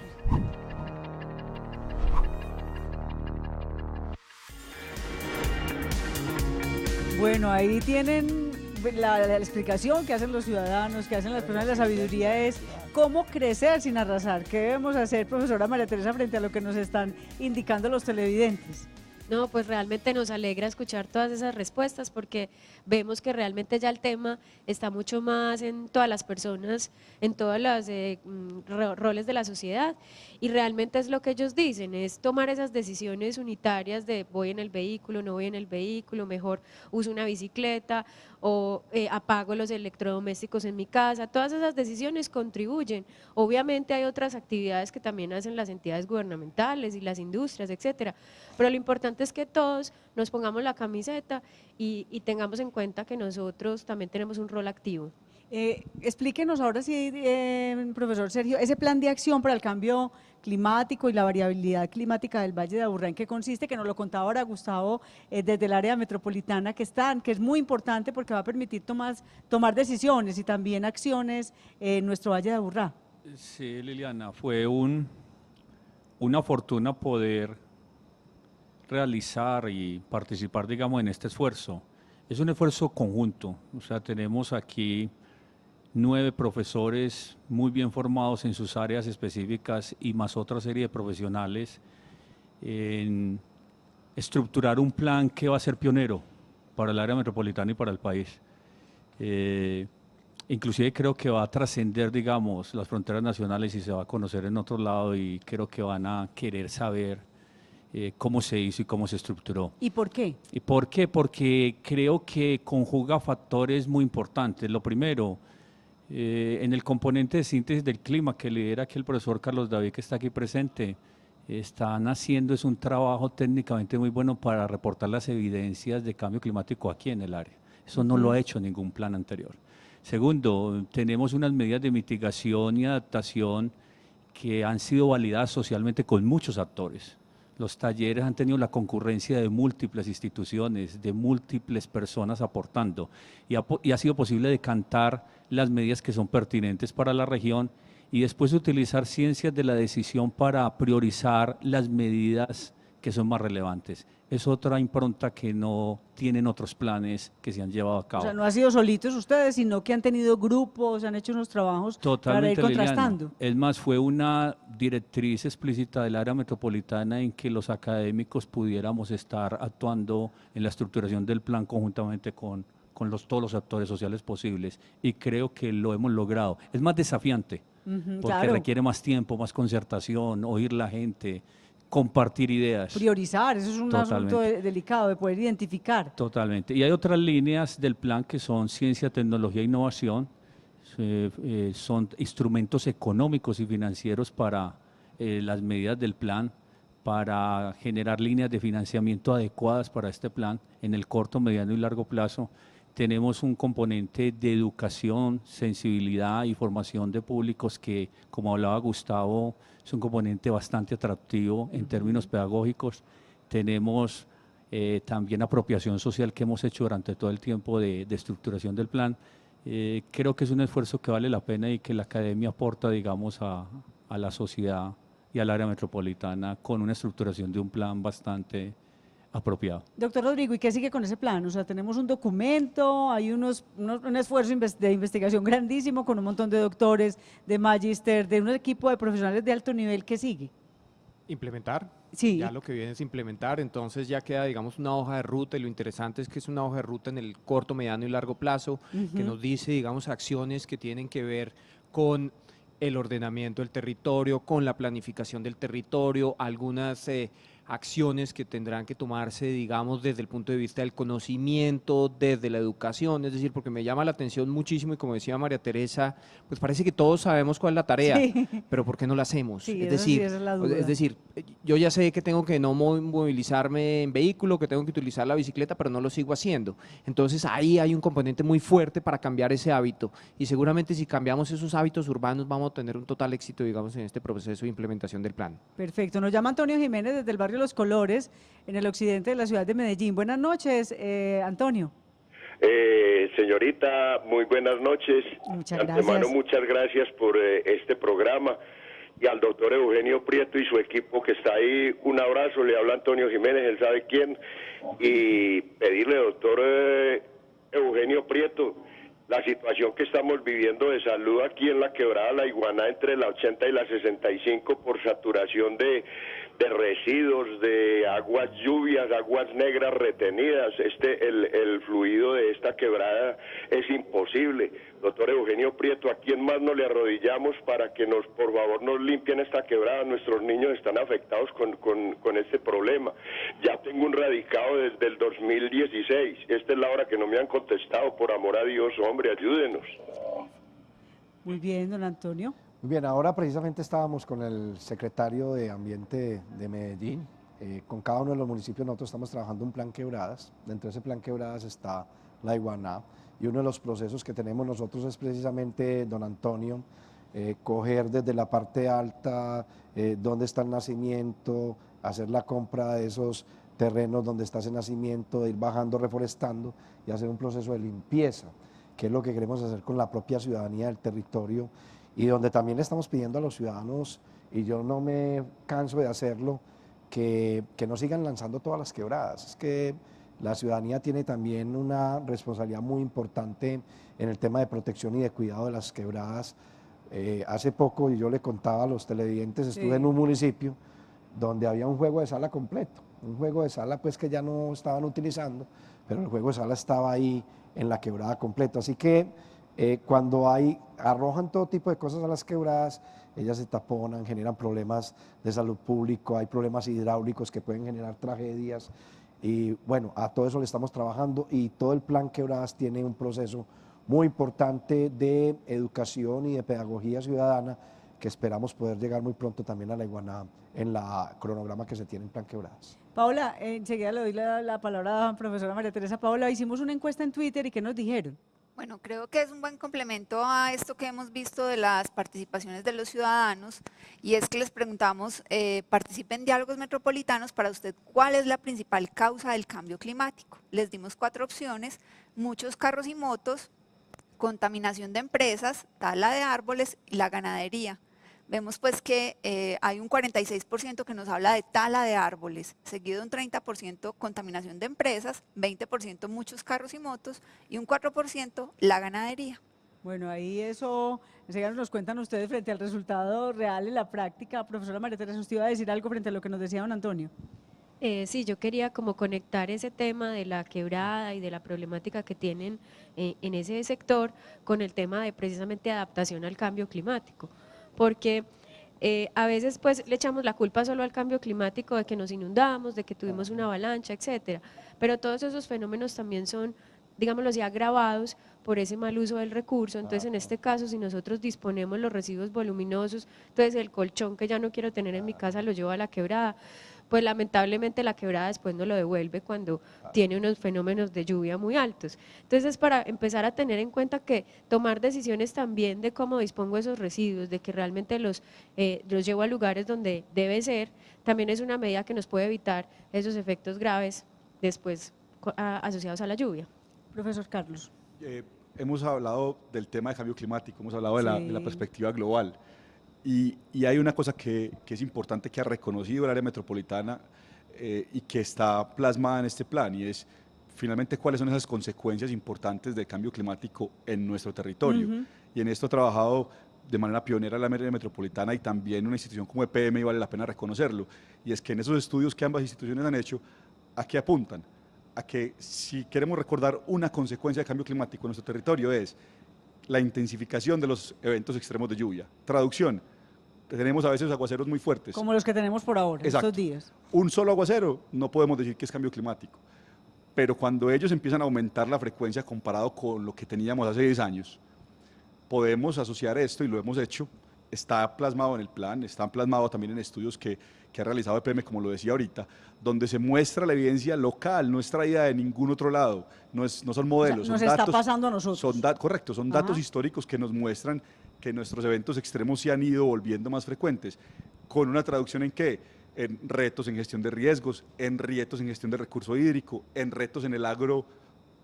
Bueno, ahí tienen la explicación que hacen los ciudadanos, que hacen las personas. La sabiduría es cómo crecer sin arrasar. ¿Qué debemos hacer, profesora María Teresa, frente a lo que nos están indicando los televidentes? No, pues realmente nos alegra escuchar todas esas respuestas porque vemos que realmente ya el tema está mucho más en todas las personas, en todos los roles de la sociedad, y realmente es lo que ellos dicen, es tomar esas decisiones unitarias de voy en el vehículo, no voy en el vehículo, mejor uso una bicicleta o apago los electrodomésticos en mi casa. Todas esas decisiones contribuyen. Obviamente hay otras actividades que también hacen las entidades gubernamentales y las industrias, etcétera, pero lo importante es que todos nos pongamos la camiseta y tengamos en cuenta que nosotros también tenemos un rol activo. Explíquenos ahora sí, profesor Sergio, ese plan de acción para el cambio climático y la variabilidad climática del Valle de Aburrá, ¿en qué consiste? Que nos lo contaba ahora Gustavo desde el área metropolitana que es muy importante porque va a permitir tomar decisiones y también acciones en nuestro Valle de Aburrá. Sí, Liliana, fue una fortuna poder realizar y participar, digamos, en este esfuerzo. Es un esfuerzo conjunto, o sea, tenemos aquí 9 profesores muy bien formados en sus áreas específicas y más otra serie de profesionales en estructurar un plan que va a ser pionero para el área metropolitana y para el país. Inclusive creo que va a trascender, digamos, las fronteras nacionales y se va a conocer en otro lado y creo que van a querer saber cómo se hizo y cómo se estructuró. ¿Y por qué? ¿Y por qué? Porque creo que conjuga factores muy importantes. Lo primero, en el componente de síntesis del clima que lidera aquí el profesor Carlos David, que está aquí presente, están haciendo es un trabajo técnicamente muy bueno para reportar las evidencias de cambio climático aquí en el área. Eso no lo ha hecho ningún plan anterior. Segundo, tenemos unas medidas de mitigación y adaptación que han sido validadas socialmente con muchos actores. Los talleres han tenido la concurrencia de múltiples instituciones, de múltiples personas aportando y ha sido posible decantar las medidas que son pertinentes para la región y después utilizar ciencias de la decisión para priorizar las medidas que son más relevantes. Es otra impronta que no tienen otros planes que se han llevado a cabo. O sea, no ha sido solitos ustedes, sino que han tenido grupos, han hecho unos trabajos para ir contrastando. Liliana. Es más, fue una directriz explícita del área metropolitana en que los académicos pudiéramos estar actuando en la estructuración del plan conjuntamente con todos los actores sociales posibles y creo que lo hemos logrado. Es más desafiante porque requiere más tiempo, más concertación, oír la gente, compartir ideas. Priorizar, eso es un asunto delicado de poder identificar. Totalmente. Y hay otras líneas del plan que son ciencia, tecnología e innovación, son instrumentos económicos y financieros para las medidas del plan, para generar líneas de financiamiento adecuadas para este plan en el corto, mediano y largo plazo. Tenemos un componente de educación, sensibilidad y formación de públicos que, como hablaba Gustavo, es un componente bastante atractivo en términos pedagógicos. Tenemos también apropiación social que hemos hecho durante todo el tiempo de estructuración del plan. Creo que es un esfuerzo que vale la pena y que la academia aporta, digamos, a la sociedad y al área metropolitana con una estructuración de un plan bastante apropiado. Doctor Rodrigo, ¿y qué sigue con ese plan? O sea, tenemos un documento, hay un esfuerzo de investigación grandísimo con un montón de doctores, de magíster, de un equipo de profesionales de alto nivel. ¿Qué sigue? Implementar. Sí. Ya lo que viene es implementar, entonces ya queda, digamos, una hoja de ruta y lo interesante es que es una hoja de ruta en el corto, mediano y largo plazo que nos dice, digamos, acciones que tienen que ver con el ordenamiento del territorio, con la planificación del territorio, algunas acciones que tendrán que tomarse, digamos, desde el punto de vista del conocimiento, desde la educación, es decir, porque me llama la atención muchísimo y como decía María Teresa, pues parece que todos sabemos cuál es la tarea, pero ¿por qué no la hacemos? Sí, es decir, esa es la duda. Yo ya sé que tengo que no movilizarme en vehículo, que tengo que utilizar la bicicleta, pero no lo sigo haciendo. Entonces ahí hay un componente muy fuerte para cambiar ese hábito y seguramente si cambiamos esos hábitos urbanos vamos a tener un total éxito, digamos, en este proceso de implementación del plan. Perfecto. Nos llama Antonio Jiménez desde el barrio Los Colores, en el occidente de la ciudad de Medellín. Buenas noches, Antonio. Señorita, muy buenas noches. Muchas gracias. De antemano, muchas gracias por este programa. Y al doctor Eugenio Prieto y su equipo que está ahí, un abrazo. Le habla Antonio Jiménez, él sabe quién. Y pedirle, doctor Eugenio Prieto, la situación que estamos viviendo de salud aquí en la Quebrada La Iguaná entre la 80 y la 65 por saturación de residuos, de aguas lluvias, aguas negras retenidas. El fluido de esta quebrada es imposible. Doctor Eugenio Prieto, ¿a quién más nos le arrodillamos para que por favor nos limpien esta quebrada? Nuestros niños están afectados con este problema. Ya tengo un radicado desde el 2016. Esta es la hora que no me han contestado. Por amor a Dios, hombre, ayúdenos. Muy bien, don Antonio. Muy bien, ahora precisamente estábamos con el secretario de Ambiente de Medellín. Con cada uno de los municipios nosotros estamos trabajando un plan quebradas. Dentro de ese plan quebradas está La Iguaná. Y uno de los procesos que tenemos nosotros es precisamente, don Antonio, coger desde la parte alta dónde está el nacimiento, hacer la compra de esos terrenos donde está ese nacimiento, de ir bajando, reforestando y hacer un proceso de limpieza, que es lo que queremos hacer con la propia ciudadanía del territorio y donde también le estamos pidiendo a los ciudadanos, y yo no me canso de hacerlo, que no sigan lanzando todas las quebradas. Es que la ciudadanía tiene también una responsabilidad muy importante en el tema de protección y de cuidado de las quebradas. Hace poco, y yo le contaba a los televidentes, estuve en un municipio donde había un juego de sala completo, un juego de sala pues que ya no estaban utilizando, pero el juego de sala estaba ahí en la quebrada completo. Así que Cuando arrojan todo tipo de cosas a las quebradas, ellas se taponan, generan problemas de salud pública, hay problemas hidráulicos que pueden generar tragedias. Y bueno, a todo eso le estamos trabajando y todo el plan Quebradas tiene un proceso muy importante de educación y de pedagogía ciudadana que esperamos poder llegar muy pronto también a la iguana en la cronograma que se tiene en Plan Quebradas. Paola, enseguida le doy la palabra a la profesora María Teresa. Paola, hicimos una encuesta en Twitter y ¿qué nos dijeron? Bueno, creo que es un buen complemento a esto que hemos visto de las participaciones de los ciudadanos, y es que les preguntamos, participen en diálogos metropolitanos, para usted, ¿cuál es la principal causa del cambio climático? Les dimos 4 opciones: muchos carros y motos, contaminación de empresas, tala de árboles y la ganadería. Vemos pues que hay un 46% que nos habla de tala de árboles, seguido de un 30% contaminación de empresas, 20% muchos carros y motos y un 4% la ganadería. Bueno, ahí eso, enseguida nos cuentan ustedes frente al resultado real en la práctica. Profesora María Teresa, ¿usted iba a decir algo frente a lo que nos decía don Antonio? Sí, yo quería como conectar ese tema de la quebrada y de la problemática que tienen en ese sector con el tema de precisamente adaptación al cambio climático. Porque a veces pues le echamos la culpa solo al cambio climático, de que nos inundamos, de que tuvimos una avalancha, etcétera, pero todos esos fenómenos también son, digámoslo así, agravados por ese mal uso del recurso. Entonces, en este caso, si nosotros disponemos los residuos voluminosos, entonces el colchón que ya no quiero tener en mi casa lo llevo a la quebrada, pues lamentablemente la quebrada después no lo devuelve cuando tiene unos fenómenos de lluvia muy altos. Entonces, es para empezar a tener en cuenta que tomar decisiones también de cómo dispongo esos residuos, de que realmente los llevo a lugares donde debe ser, también es una medida que nos puede evitar esos efectos graves después asociados a la lluvia. Profesor Carlos. Hemos hablado del tema de cambio climático, hemos hablado de la perspectiva global. Y hay una cosa que es importante, que ha reconocido el área metropolitana y que está plasmada en este plan, y es finalmente cuáles son esas consecuencias importantes del cambio climático en nuestro territorio. Y en esto ha trabajado de manera pionera la área metropolitana y también una institución como EPM, y vale la pena reconocerlo. Y es que en esos estudios que ambas instituciones han hecho, ¿a qué apuntan? A que si queremos recordar una consecuencia del cambio climático en nuestro territorio, es la intensificación de los eventos extremos de lluvia. Traducción: tenemos a veces aguaceros muy fuertes. Como los que tenemos por ahora, estos días. Un solo aguacero no podemos decir que es cambio climático, pero cuando ellos empiezan a aumentar la frecuencia comparado con lo que teníamos hace 10 años, podemos asociar esto, y lo hemos hecho. Está plasmado en el plan, está plasmado también en estudios que ha realizado EPM, como lo decía ahorita, donde se muestra la evidencia local, no es traída de ningún otro lado, no son modelos, o sea, son datos. Está pasando a nosotros. Correcto, son datos históricos que nos muestran que nuestros eventos extremos se han ido volviendo más frecuentes, con una traducción en qué: en retos en gestión de riesgos, en retos en gestión de recurso hídrico, en retos en el agro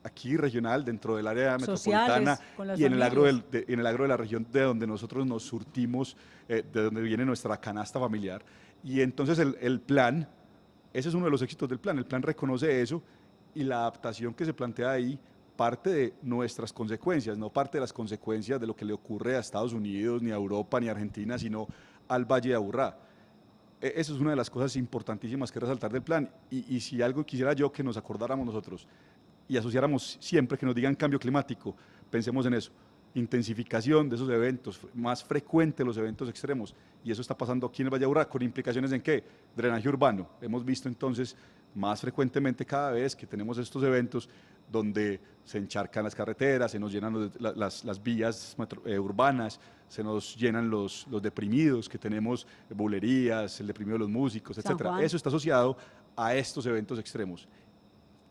aquí regional, dentro del área metropolitana, y en el agro de la región de donde nosotros nos surtimos, de donde viene nuestra canasta familiar. Y entonces el plan, ese es uno de los éxitos del plan. El plan reconoce eso, y la adaptación que se plantea ahí parte de nuestras consecuencias, no parte de las consecuencias de lo que le ocurre a Estados Unidos, ni a Europa, ni a Argentina, sino al Valle de Aburrá. Eso es una de las cosas importantísimas que resaltar del plan. Y si algo quisiera yo que nos acordáramos nosotros y asociáramos siempre que nos digan cambio climático, pensemos en eso: intensificación de esos eventos, más frecuente los eventos extremos, y eso está pasando aquí en el Valle de Aburrá, con implicaciones en ¿qué? Drenaje urbano. Hemos visto entonces más frecuentemente, cada vez que tenemos estos eventos, donde se encharcan las carreteras, se nos llenan las vías urbanas, se nos llenan los deprimidos, que tenemos bulerías, el deprimido de los músicos, etcétera. Eso está asociado a estos eventos extremos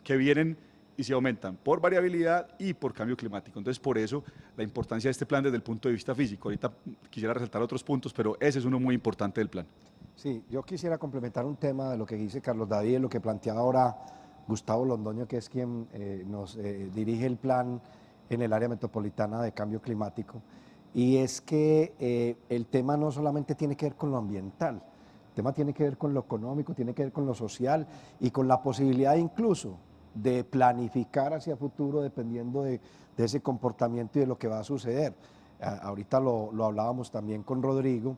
que vienen y se aumentan por variabilidad y por cambio climático. Entonces, por eso la importancia de este plan desde el punto de vista físico. Ahorita quisiera resaltar otros puntos, pero ese es uno muy importante del plan. Sí, yo quisiera complementar un tema de lo que dice Carlos David, lo que plantea ahora Gustavo Londoño, que es quien nos dirige el plan en el área metropolitana de cambio climático. Y es que el tema no solamente tiene que ver con lo ambiental, el tema tiene que ver con lo económico, tiene que ver con lo social y con la posibilidad incluso de planificar hacia futuro dependiendo de ese comportamiento y de lo que va a suceder. Ahorita lo hablábamos también con Rodrigo,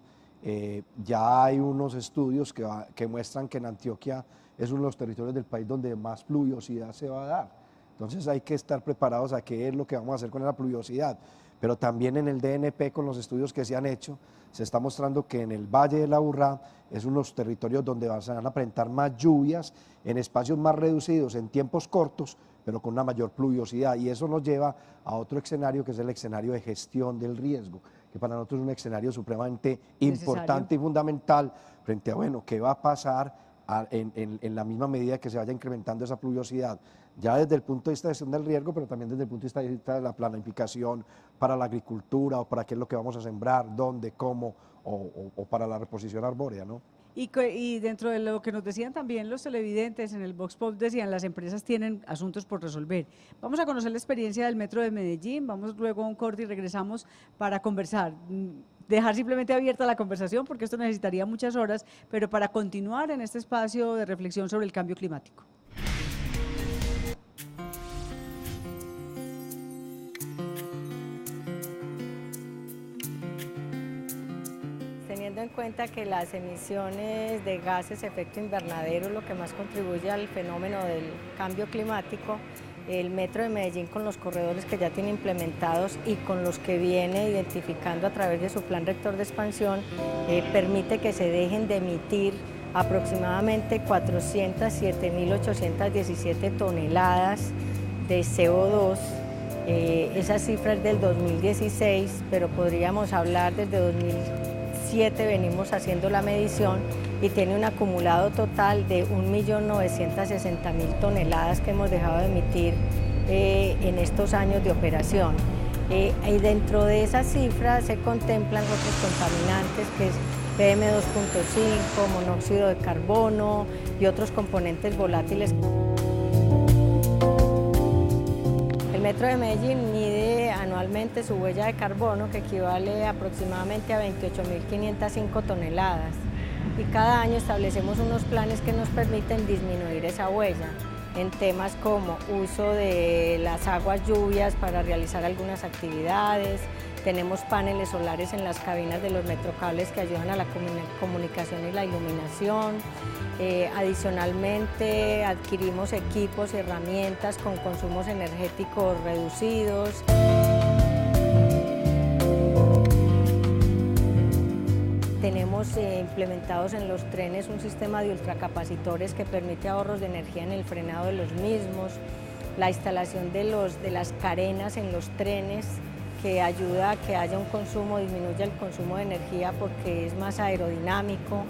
ya hay unos estudios que muestran que en Antioquia es uno de los territorios del país donde más pluviosidad se va a dar. Entonces hay que estar preparados a qué es lo que vamos a hacer con la pluviosidad. Pero también en el DNP, con los estudios que se han hecho, se está mostrando que en el Valle de la Aburrá es unos territorios donde se van a presentar más lluvias en espacios más reducidos, en tiempos cortos, pero con una mayor pluviosidad. Y eso nos lleva a otro escenario, que es el escenario de gestión del riesgo, que para nosotros es un escenario supremamente importante y fundamental frente a, bueno, qué va a pasar en la misma medida que se vaya incrementando esa pluviosidad, ya desde el punto de vista de gestión del riesgo, pero también desde el punto de vista de la planificación para la agricultura o para qué es lo que vamos a sembrar, dónde, cómo, o para la reposición arbórea, ¿no? Y dentro de lo que nos decían también los televidentes en el Vox Pop, decían las empresas tienen asuntos por resolver. Vamos a conocer la experiencia del Metro de Medellín, vamos luego a un corte y regresamos para conversar. Dejar simplemente abierta la conversación porque esto necesitaría muchas horas, pero para continuar en este espacio de reflexión sobre el cambio climático. Teniendo en cuenta que las emisiones de gases de efecto invernadero es lo que más contribuye al fenómeno del cambio climático, el Metro de Medellín, con los corredores que ya tiene implementados y con los que viene identificando a través de su plan rector de expansión, permite que se dejen de emitir aproximadamente 407.817 toneladas de CO2. Esa cifra es del 2016, pero podríamos hablar desde 2007, venimos haciendo la medición y tiene un acumulado total de 1.960.000 toneladas que hemos dejado de emitir en estos años de operación. Y dentro de esas cifras se contemplan otros contaminantes, que es PM2.5, monóxido de carbono y otros componentes volátiles. El Metro de Medellín mide anualmente su huella de carbono, que equivale aproximadamente a 28.505 toneladas. Y cada año establecemos unos planes que nos permiten disminuir esa huella en temas como uso de las aguas lluvias para realizar algunas actividades. Tenemos paneles solares en las cabinas de los metrocables que ayudan a la comunicación y la iluminación. Adicionalmente adquirimos equipos y herramientas con consumos energéticos reducidos. Tenemos implementados en los trenes un sistema de ultracapacitores que permite ahorros de energía en el frenado de los mismos, la instalación de las carenas en los trenes, que ayuda a que haya un consumo, disminuya el consumo de energía porque es más aerodinámico.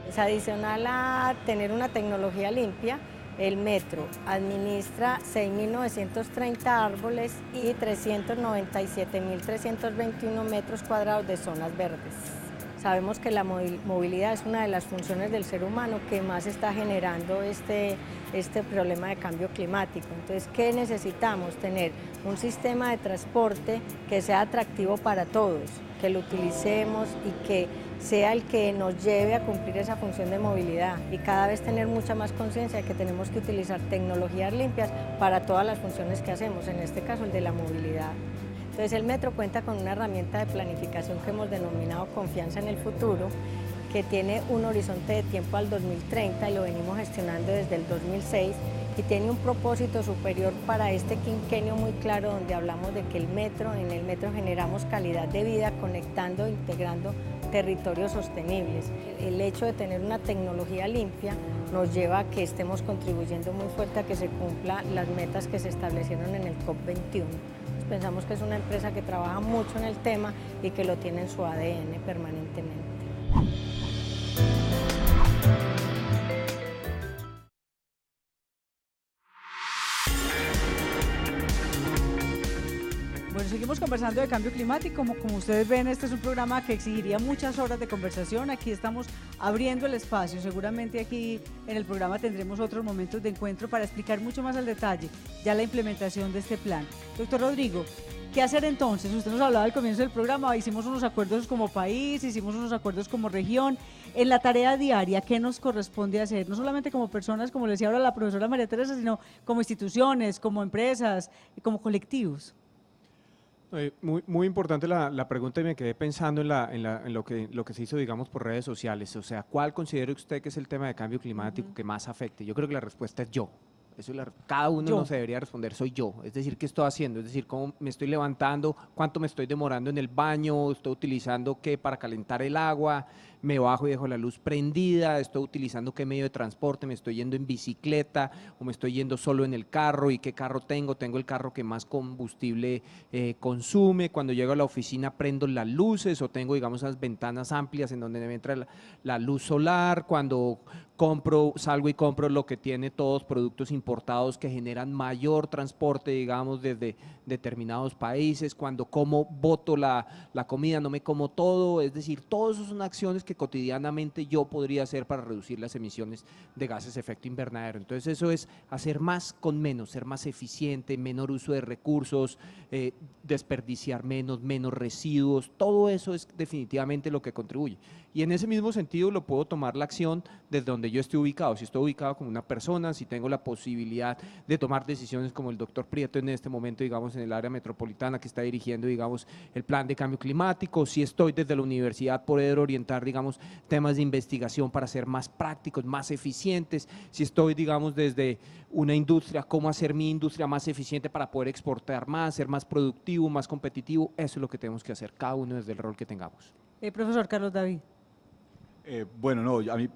Es adicional a tener una tecnología limpia. El metro administra 6.930 árboles y 397.321 metros cuadrados de zonas verdes. Sabemos que la movilidad es una de las funciones del ser humano que más está generando este problema de cambio climático. Entonces, ¿qué necesitamos? Tener un sistema de transporte que sea atractivo para todos, que lo utilicemos y que sea el que nos lleve a cumplir esa función de movilidad, y cada vez tener mucha más conciencia de que tenemos que utilizar tecnologías limpias para todas las funciones que hacemos, en este caso el de la movilidad. Entonces el metro cuenta con una herramienta de planificación que hemos denominado Confianza en el Futuro, que tiene un horizonte de tiempo al 2030 y lo venimos gestionando desde el 2006, y tiene un propósito superior para este quinquenio muy claro, donde hablamos de que en el metro generamos calidad de vida conectando, integrando territorios sostenibles. El hecho de tener una tecnología limpia nos lleva a que estemos contribuyendo muy fuerte a que se cumplan las metas que se establecieron en el COP21. Pensamos que es una empresa que trabaja mucho en el tema y que lo tiene en su ADN permanentemente. Bueno, seguimos conversando de cambio climático. Como ustedes ven, este es un programa que exigiría muchas horas de conversación. Aquí estamos abriendo el espacio. Seguramente aquí en el programa tendremos otros momentos de encuentro para explicar mucho más al detalle ya la implementación de este plan. Doctor Rodrigo, ¿qué hacer entonces? Usted nos hablaba al comienzo del programa, hicimos unos acuerdos como país, hicimos unos acuerdos como región. En la tarea diaria, ¿qué nos corresponde hacer? No solamente como personas, como le decía ahora la profesora María Teresa, sino como instituciones, como empresas, como colectivos. Muy importante la pregunta, y me quedé pensando en lo que se hizo, digamos, por redes sociales. O sea, ¿cuál considera usted que es el tema de cambio climático que más afecte? Yo creo que la respuesta es yo. Cada uno Yo. no se debería responder, soy yo. Es decir, ¿qué estoy haciendo? Es decir, ¿cómo me estoy levantando? ¿Cuánto me estoy demorando en el baño? ¿Estoy utilizando qué para calentar el agua? ¿Me bajo y dejo la luz prendida? ¿Estoy utilizando qué medio de transporte? ¿Me estoy yendo en bicicleta o me estoy yendo solo en el carro? ¿Y qué carro tengo? ¿Tengo el carro que más combustible consume? Cuando llego a la oficina, ¿prendo las luces o tengo, digamos, esas ventanas amplias en donde me entra la luz solar? Cuando salgo y compro lo que tiene todos productos importados que generan mayor transporte, digamos, desde determinados países. Cuando boto la comida, no me como todo. Es decir, todas esas son acciones que cotidianamente yo podría hacer para reducir las emisiones de gases de efecto invernadero. Entonces eso es hacer más con menos, ser más eficiente, menor uso de recursos, desperdiciar menos residuos. Todo eso es definitivamente lo que contribuye. Y en ese mismo sentido lo puedo tomar la acción desde donde yo estoy ubicado. Si estoy ubicado como una persona, si tengo la posibilidad de tomar decisiones como el doctor Prieto en este momento, digamos, en el área metropolitana que está dirigiendo, digamos, el plan de cambio climático. Si estoy desde la universidad, poder orientar, digamos, temas de investigación para ser más prácticos, más eficientes. Si estoy, digamos, desde una industria, cómo hacer mi industria más eficiente para poder exportar más, ser más productivo, más competitivo. Eso es lo que tenemos que hacer, cada uno desde el rol que tengamos. Profesor Carlos David.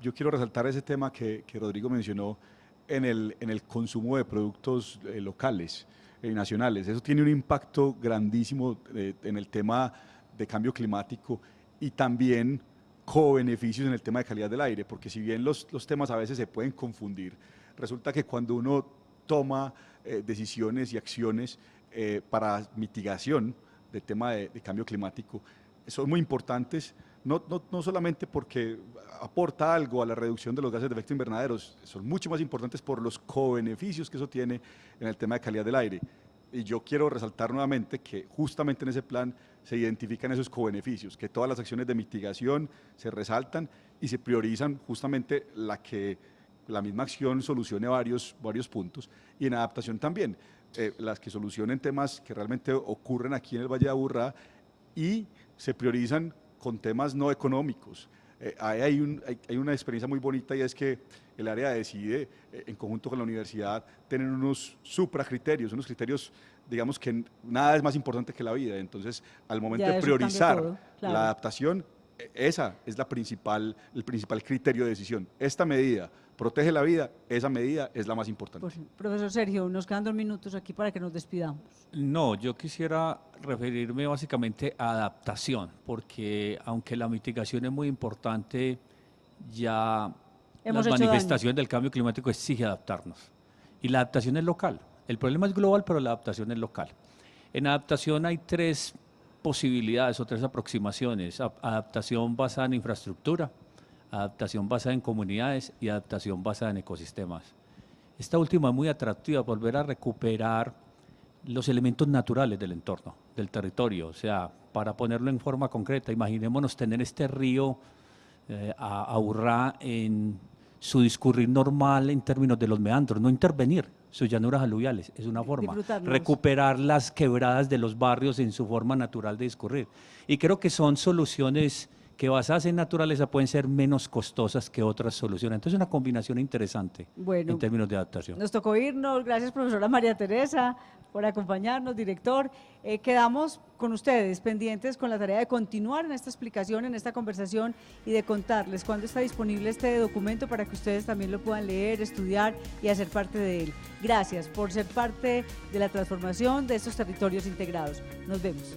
Yo quiero resaltar ese tema que Rodrigo mencionó en el consumo de productos locales y nacionales. Eso tiene un impacto grandísimo en el tema de cambio climático y también co-beneficios en el tema de calidad del aire, porque si bien los temas a veces se pueden confundir, resulta que cuando uno toma decisiones y acciones para mitigación del tema de cambio climático, son muy importantes. No solamente porque aporta algo a la reducción de los gases de efecto invernadero, son mucho más importantes por los co-beneficios que eso tiene en el tema de calidad del aire. Y yo quiero resaltar nuevamente que justamente en ese plan se identifican esos co-beneficios, que todas las acciones de mitigación se resaltan y se priorizan justamente la misma acción solucione varios puntos, y en adaptación también, las que solucionen temas que realmente ocurren aquí en el Valle de Aburrá y se priorizan con temas no económicos. Hay una experiencia muy bonita, y es que el área decide, en conjunto con la universidad, tener unos supracriterios, unos criterios, digamos, que nada es más importante que la vida. Entonces, al momento de priorizar la adaptación, esa es el principal criterio de decisión. Esta medida protege la vida, esa medida es la más importante. Profesor Sergio, nos quedan 2 minutos aquí para que nos despidamos. No, yo quisiera referirme básicamente a adaptación, porque aunque la mitigación es muy importante, ya las manifestaciones del cambio climático exige adaptarnos. Y la adaptación es local. El problema es global, pero la adaptación es local. En adaptación hay 3 posibilidades o 3 aproximaciones: adaptación basada en infraestructura, adaptación basada en comunidades y adaptación basada en ecosistemas. Esta última es muy atractiva, volver a recuperar los elementos naturales del entorno, del territorio. O sea, para ponerlo en forma concreta, imaginémonos tener este río Aburrá en su discurrir normal en términos de los meandros, no intervenir sus llanuras aluviales, es una forma. Recuperar las quebradas de los barrios en su forma natural de discurrir. Y creo que son soluciones que basadas en naturaleza pueden ser menos costosas que otras soluciones. Entonces, una combinación interesante en términos de adaptación. Nos tocó irnos. Gracias, profesora María Teresa, por acompañarnos, director. Quedamos con ustedes pendientes con la tarea de continuar en esta explicación, en esta conversación, y de contarles cuándo está disponible este documento para que ustedes también lo puedan leer, estudiar y hacer parte de él. Gracias por ser parte de la transformación de estos territorios integrados. Nos vemos.